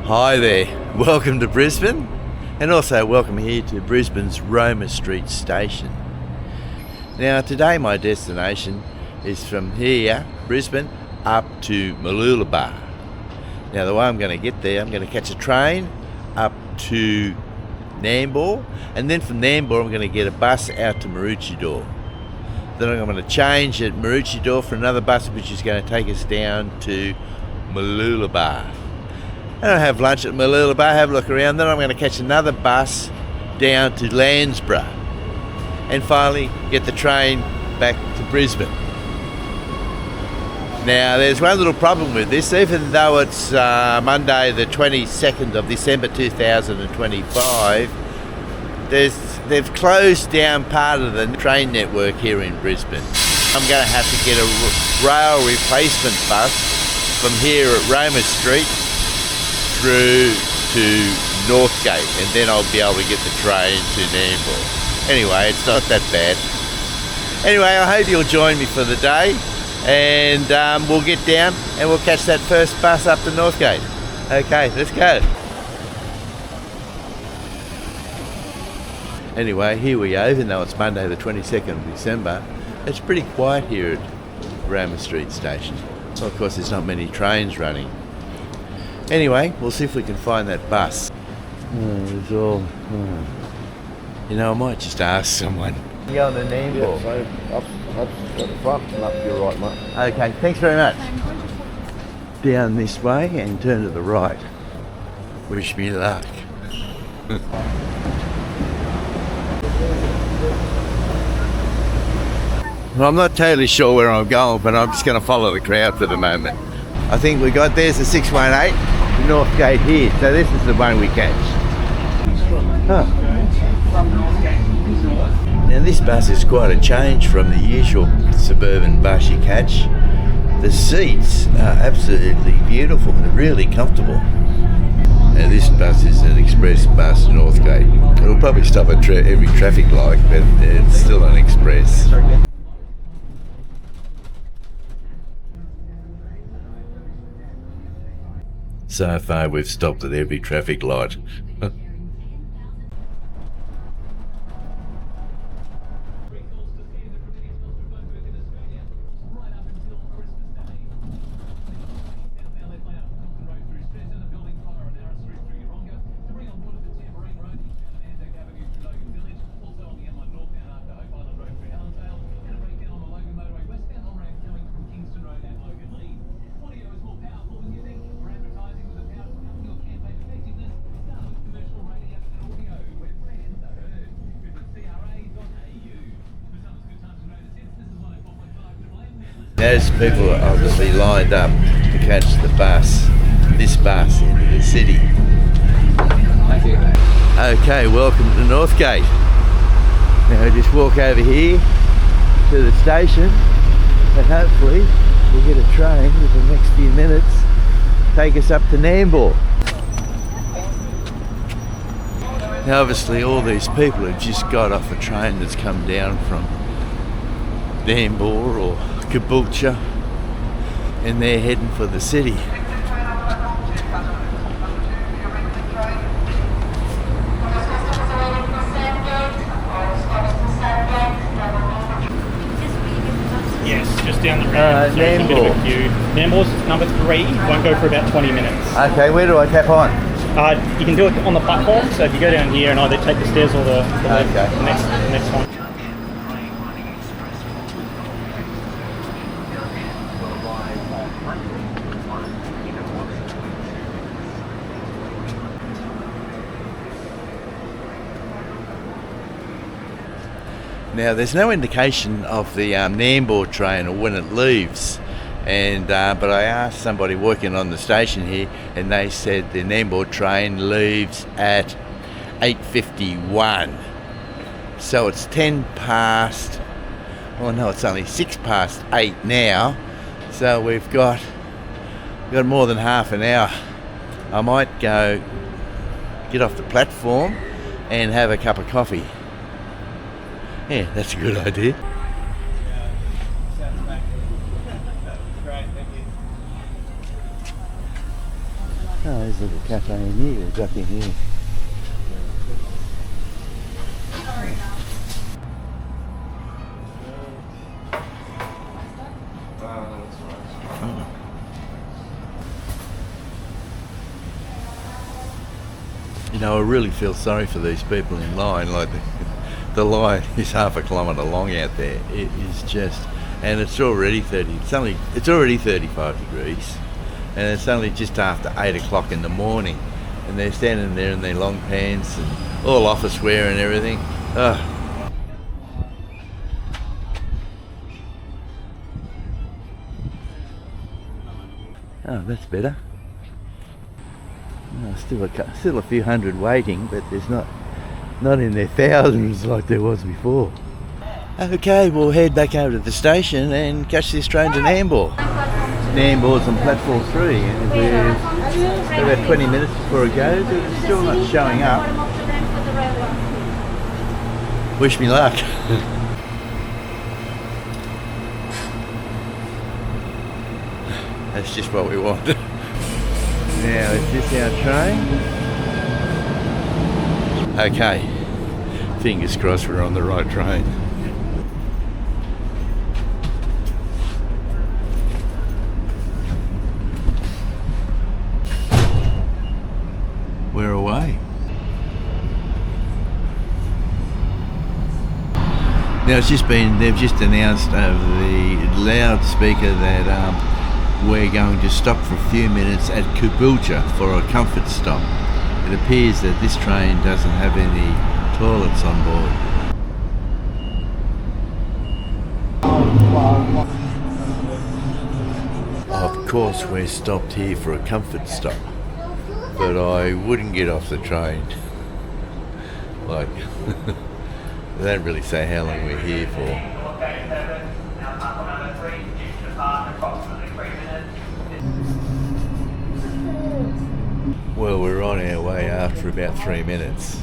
Hi there, welcome to Brisbane, and also welcome here to Brisbane's Roma Street station. Now today my destination is from here, Brisbane, up to Mooloolaba. Now the way I'm going to get there, I'm going to catch a train up to Nambour, and then from Nambour I'm going to get a bus out to Maroochydore. Then I'm going to change at Maroochydore for another bus which is going to take us down to Mooloolaba. And I'll have lunch at Mooloolaba, have a look around, then I'm going to catch another bus down to Landsborough and finally get the train back to Brisbane. Now there's one little problem with this, even though it's Monday the 22nd of December 2025, they've closed down part of the train network here in Brisbane. I'm going to have to get a rail replacement bus from here at Roma Street through to Northgate, and then I'll be able to get the train to Nambour. Anyway, it's not that bad. Anyway, I hope you'll join me for the day, and we'll get down and we'll catch that first bus up to Northgate. Okay, let's go. Anyway, here we go. Even though it's Monday the 22nd of December, it's pretty quiet here at Roma Street station. Well, of course, there's not many trains running. Anyway, we'll see if we can find that bus. It's all... You know, I might just ask someone. You going to Nambour? Yeah, so up at the front and up to your right, mate. Okay, thanks very much. Down this way and turn to the right. Wish me luck. Well, I'm not totally sure where I'm going, but I'm just going to follow the crowd for the moment. I think we got, there's the 618, the Northgate here, so this is the one we catch. Huh. Now this bus is quite a change from the usual suburban bus you catch. The seats are absolutely beautiful and really comfortable. Now this bus is an express bus to Northgate. It'll probably stop at every traffic light, but it's still an express. So far we've stopped at every traffic light. As people are obviously lined up to catch the bus, this bus into the city. Thank you. Okay, welcome to Northgate. Now just walk over here to the station and hopefully we'll get a train in the next few minutes, take us up to Nambour. Now obviously all these people have just got off a train that's come down from Nambour or Caboolture, and they're heading for the city. Yes, just down the road. So there's a bit of a queue. Nambour's number 3, won't go for about 20 minutes. Okay, where do I tap on? You can do it on the platform, so if you go down here and either take the stairs or the next one. Now there's no indication of the Nambour train or when it leaves, and but I asked somebody working on the station here and they said the Nambour train leaves at 8:51. So it's 10 past, oh no, it's only 6 past 8 now, so we've got more than half an hour. I might go get off the platform and have a cup of coffee. Yeah, that's a good idea. Oh, there's a little cafe in here, we'll duck in here. You know, I really feel sorry for these people in line. Like the line is half a kilometre long out there. It is just, and it's already 35 degrees, and it's only just after 8 o'clock in the morning, and they're standing there in their long pants and all office wear and everything. Oh. Oh, that's better. Oh, still a few hundred waiting, but there's not in their thousands like there was before. Okay, we'll head back over to the station and catch this train to Nambour. Nambour's on platform 3, and we're about 20 minutes before it goes, and it's still not showing up. Wish me luck. That's just what we want. Now, is this our train? Okay, fingers crossed we're on the right train. We're away. Now they've just announced over the loudspeaker that we're going to stop for a few minutes at Caboolture for a comfort stop. It appears that this train doesn't have any toilets on board. Of course we're stopped here for a comfort stop, but I wouldn't get off the train. Like, they don't really say how long we're here for. Well, we're on our way after about 3 minutes.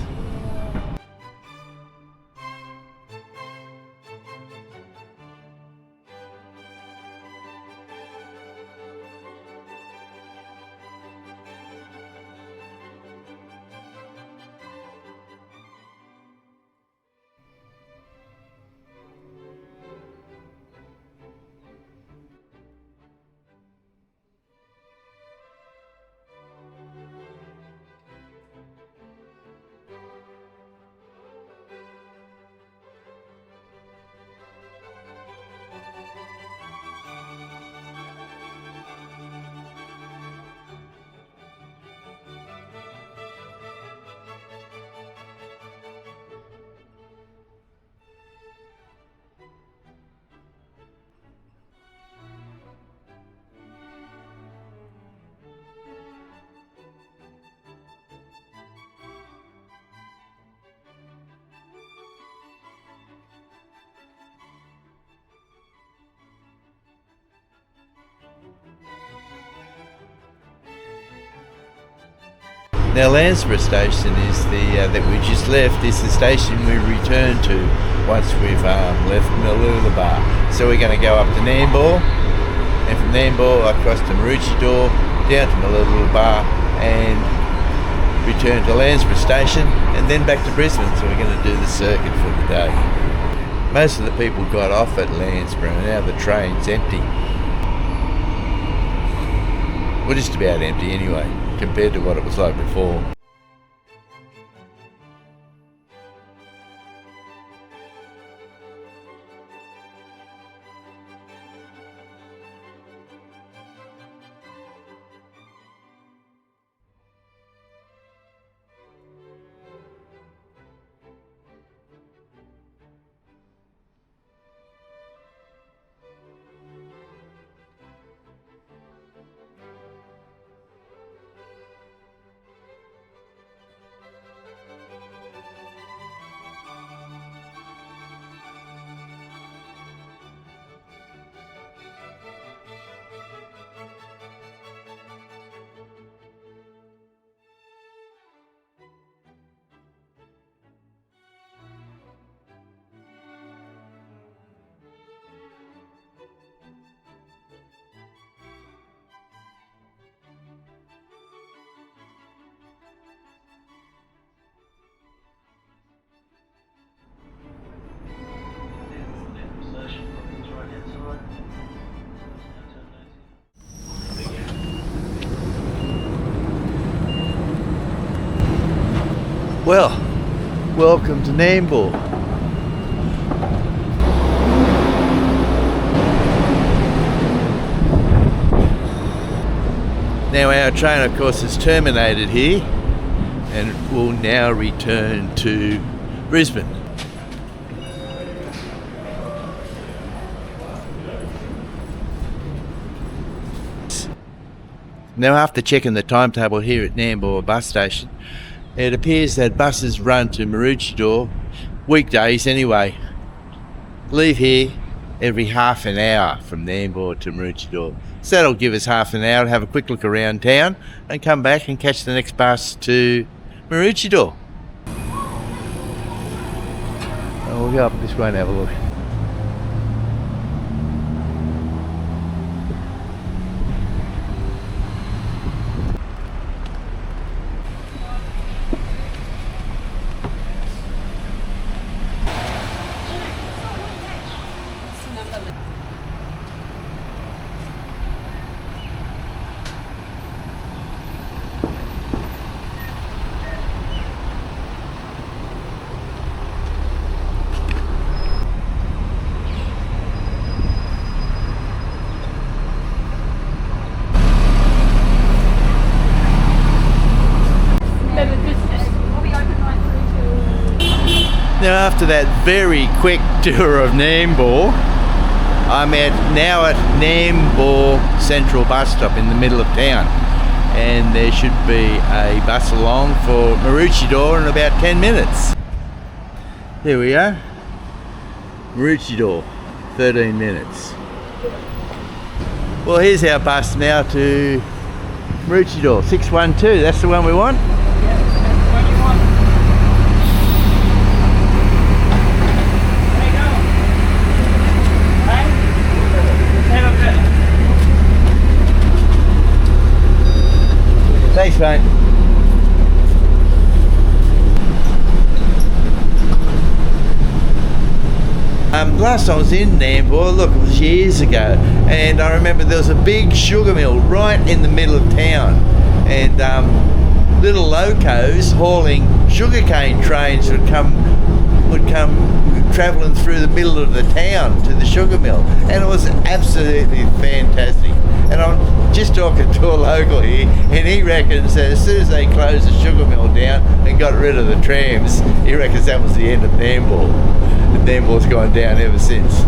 Now, Landsborough station is the that we just left. Is the station we return to once we've left Mooloolaba. So we're going to go up to Nambour, and from Nambour across to Maroochydore, down to Mooloolaba, and return to Landsborough station, and then back to Brisbane. So we're going to do the circuit for the day. Most of the people got off at Landsborough, and now the train's empty. Well, just about empty anyway, compared to what it was like before. Well, welcome to Nambour. Now our train, of course, is terminated here and will now return to Brisbane. Now, after checking the timetable here at Nambour bus station, it appears that buses run to Maroochydore, weekdays anyway, leave here every half an hour from Nambour to Maroochydore. So that'll give us half an hour to have a quick look around town and come back and catch the next bus to Maroochydore. And we'll go up this way and have a look. Now, after that very quick tour of Nambour, I'm now at Nambour Central bus stop in the middle of town, and there should be a bus along for Maroochydore in about 10 minutes. There we are, Maroochydore, 13 minutes. Well, here's our bus now to Maroochydore, 612, that's the one we want? Thanks, mate. Last time I was in Nambour, look, it was years ago, and I remember there was a big sugar mill right in the middle of town, and little locos hauling sugarcane trains would come travelling through the middle of the town to the sugar mill, and it was absolutely fantastic. And I'm just talking to a local here, and he reckons that as soon as they closed the sugar mill down and got rid of the trams, he reckons that was the end of Nambour. And Nambour's gone down ever since.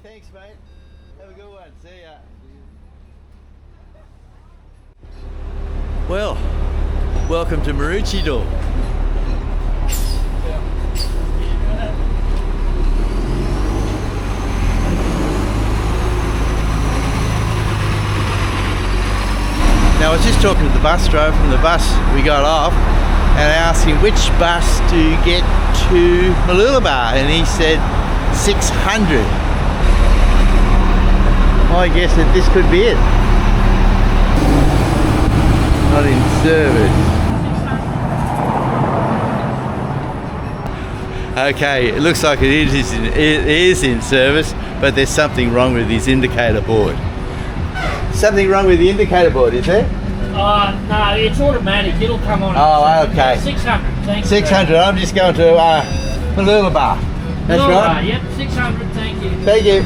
thanks mate. Have a good one. See ya. Well, welcome to Maroochydore. Now I was just talking to the bus driver from the bus. We got off and I asked him which bus to get to Mooloolaba, and he said 600. I guess that this could be it. Not in service. Okay, it looks like it is in service, but there's something wrong with his indicator board. Something wrong with the indicator board, is there? No, it's automatic. It'll come on. Oh, okay. 600. Thank you. 600. I'm just going to Mooloolaba. That's right. Yep, 600. Thank you. Thank you.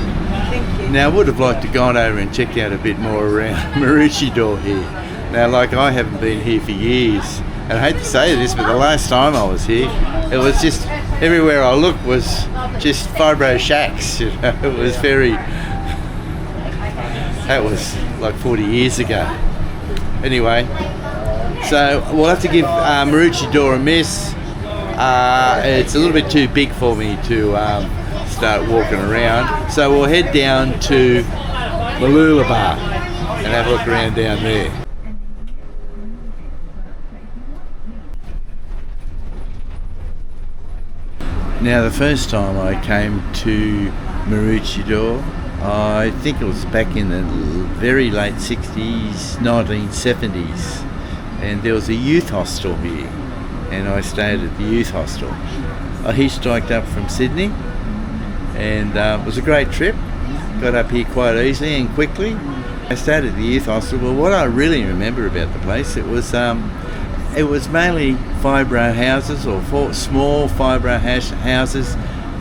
Now, I would have liked to gone over and checked out a bit more around Maroochydore here. Now, like I haven't been here for years, and I hate to say this, but the last time I was here, it was just everywhere I looked was just fibro shacks. You know, it was very. That was like 40 years ago. Anyway, so we'll have to give Maroochydore a miss. It's a little bit too big for me to start walking around. So we'll head down to Mooloolaba and have a look around down there. Now the first time I came to Maroochydore, I think it was back in the very late 60s, 1970s, and there was a youth hostel here, and I stayed at the youth hostel. I hitchhiked up from Sydney, and it was a great trip. Got up here quite easily and quickly. I stayed at the youth hostel. Well, what I really remember about the place, it was mainly fibro houses, or small fibro houses,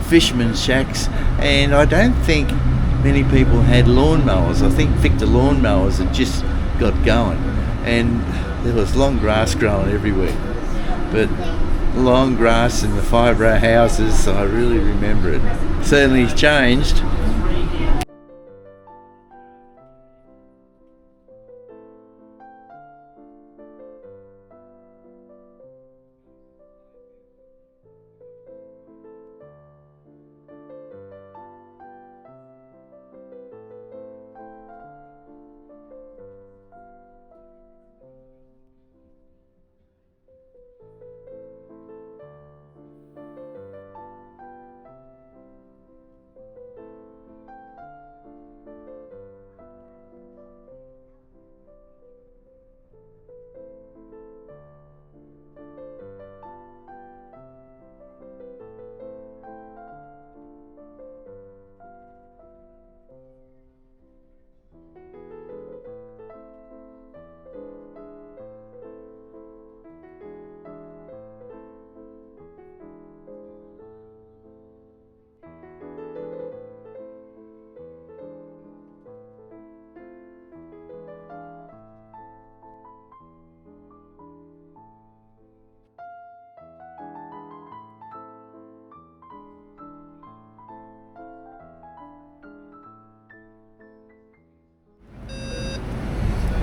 fishermen's shacks, and I don't think many people had lawnmowers. I think Victor lawnmowers had just got going, and there was long grass growing everywhere. But long grass in the fibro houses, I really remember it. Certainly it's changed.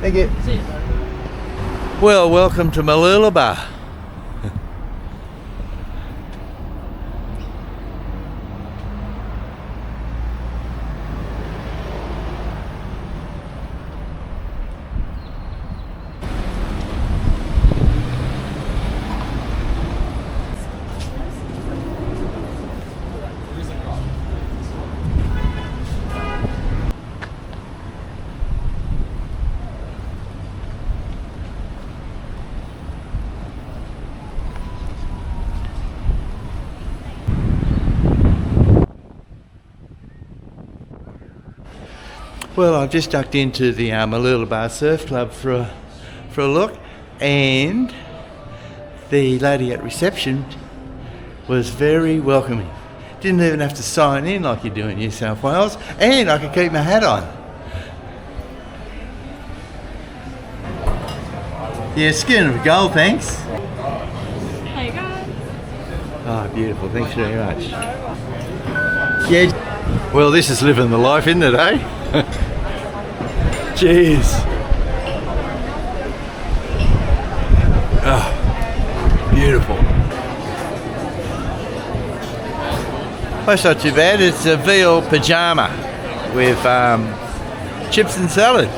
Thank you. Well, welcome to Mooloolaba. Well, I've just ducked into the Mooloolaba Surf Club for a look, and the lady at reception was very welcoming. Didn't even have to sign in like you do in New South Wales, and I could keep my hat on. Yeah, skin of gold, thanks. There you go. Oh, beautiful, thanks very much. Yeah. Well, this is living the life, isn't it, eh? Jeez. Oh, beautiful. Well, it's not too bad. It's a veal pajama with chips and salad. So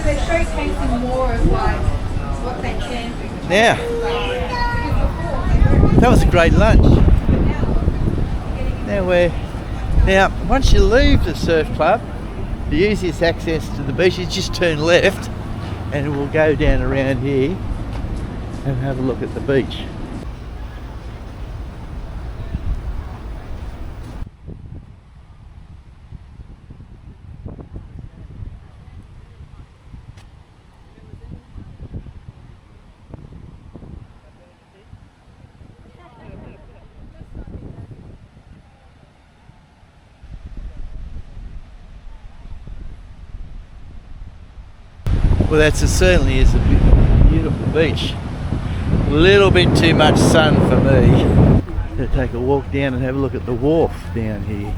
they're showcasing more of like what they can do. Now, that was a great lunch. Now, once you leave the surf club, the easiest access to the beach is just turn left, and we'll go down around here and have a look at the beach. Well, certainly is a beautiful beach. A little bit too much sun for me. Gonna take a walk down and have a look at the wharf down here.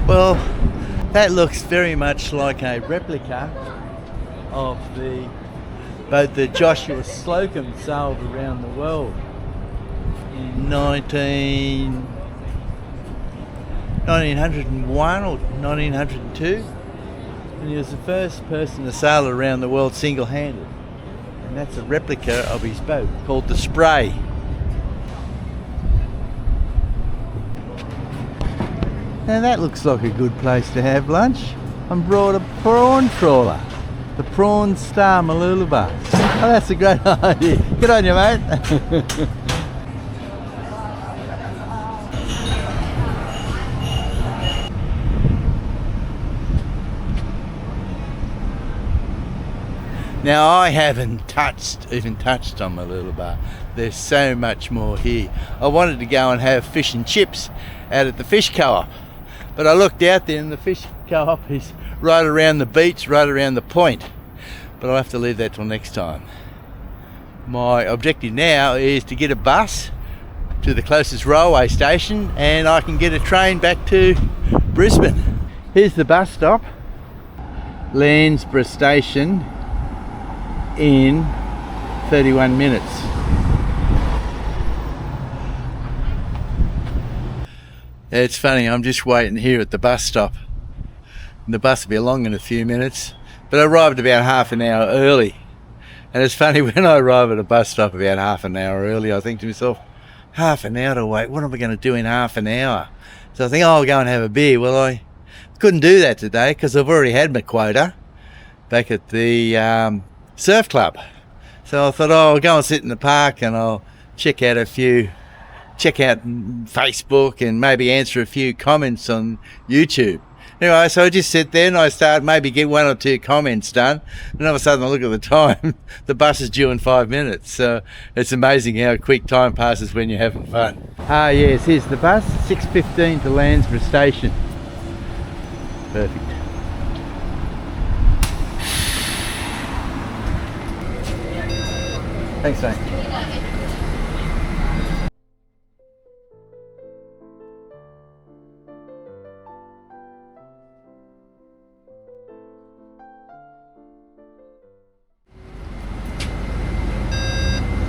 Well, that looks very much like a replica of the boat that Joshua Slocum sailed around the world in 1901 or 1902. And he was the first person to sail around the world single-handed. And that's a replica of his boat called the Spray. Now that looks like a good place to have lunch. I'm brought a prawn trawler, the Prawn Star Mooloolaba. Oh, that's a great idea. Good on you, mate. Now I haven't even touched on Mooloolaba. There's so much more here. I wanted to go and have fish and chips out at the fish co-op. But I looked out there and the fish co-op is right around the beach, right around the point. But I'll have to leave that till next time. My objective now is to get a bus to the closest railway station and I can get a train back to Brisbane. Here's the bus stop. Landsborough station in 31 minutes. It's funny, I'm just waiting here at the bus stop. And the bus will be along in a few minutes, but I arrived about half an hour early. And it's funny, when I arrive at a bus stop about half an hour early, I think to myself, half an hour to wait, what am I going to do in half an hour? So I think, oh, I'll go and have a beer. Well, I couldn't do that today because I've already had my quota back at the surf club. So I thought, oh, I'll go and sit in the park and I'll check out Facebook and maybe answer a few comments on YouTube. Anyway, so I just sit there and I start maybe get 1 or 2 comments done, and all of a sudden I look at the time, the bus is due in 5 minutes. So it's amazing how quick time passes when you're having fun. Ah yes, here's the bus, 6:15 to Landsborough station. Perfect. Thanks, mate.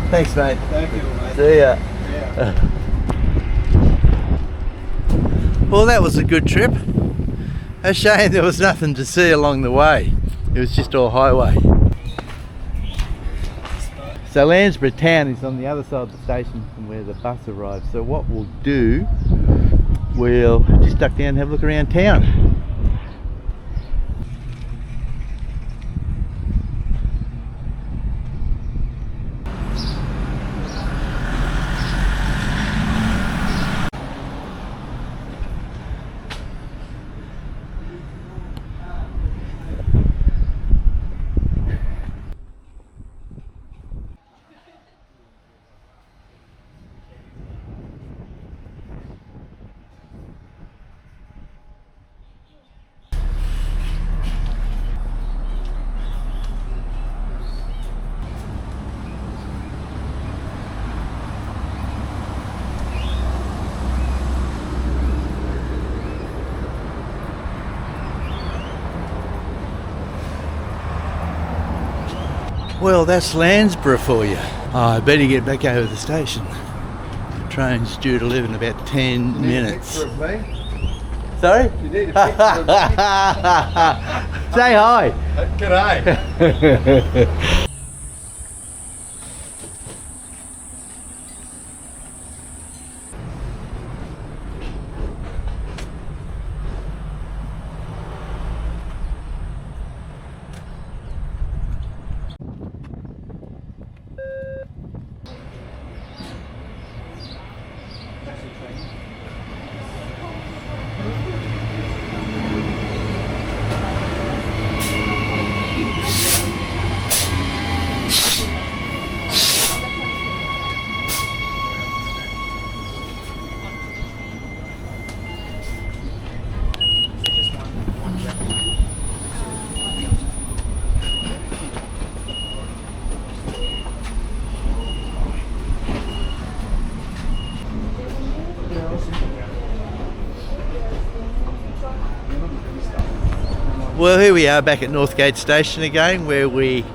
Thanks, mate. Thank you, mate. See ya. Yeah. Well, that was a good trip. A shame there was nothing to see along the way. It was just all highway. So Landsborough town is on the other side of the station from where the bus arrives. So what we'll do, we'll just duck down and have a look around town. Well, that's Landsborough for you. Oh, I better get back over the station. The train's due to leave in about 10 minutes. Sorry? You need a picture of me. Say hi. G'day. Well, here we are back at Northgate station again, where we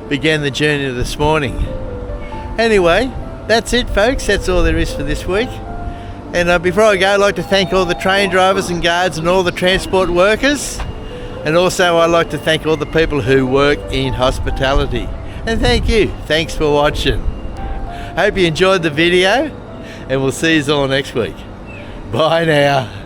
began the journey this morning. Anyway, that's it, folks. That's all there is for this week. And before I go, I'd like to thank all the train drivers and guards and all the transport workers. And also I'd like to thank all the people who work in hospitality. And thank you. Thanks for watching. Hope you enjoyed the video, and we'll see you all next week. Bye now.